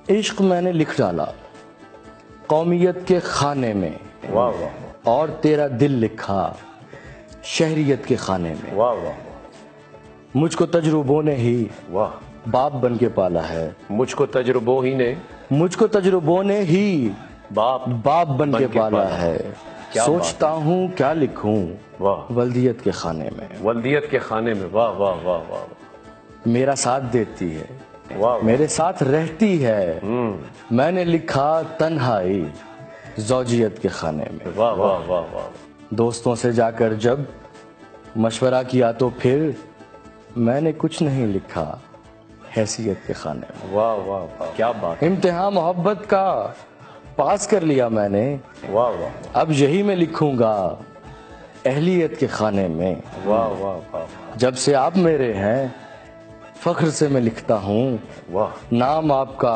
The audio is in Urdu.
عشق میں نے لکھ ڈالا قومیت کے خانے میں، واہ واہ اور تیرا دل لکھا شہریت کے خانے میں۔ واہ واہ مجھ کو تجربوں نے ہی واہ، باپ بن کے پالا ہے، مجھ کو تجربوں ہی نے مجھ کو تجربوں نے ہی باپ بن کے پالا ہے۔ کیا سوچتا ہوں کیا لکھوں واہ، ولدیت کے خانے میں، ولدیت کے خانے میں، واہ واہ واہ واہ میرا ساتھ دیتی ہے، واہ، میرے ساتھ رہتی ہے، میں نے لکھا تنہائی زوجیت کے خانے میں۔ واہ واہ واہ واہ، دوستوں سے جا کر جب مشورہ کیا تو پھر میں نے کچھ نہیں لکھا حیثیت کے خانے میں۔ واہ واہ واہ، کیا بات، امتحان محبت کا پاس کر لیا میں نے، واہ واہ اب یہی میں لکھوں گا اہلیت کے خانے میں۔ واہ واہ واہ جب سے آپ میرے ہیں فخر سے میں لکھتا ہوں واہ، نام آپ کا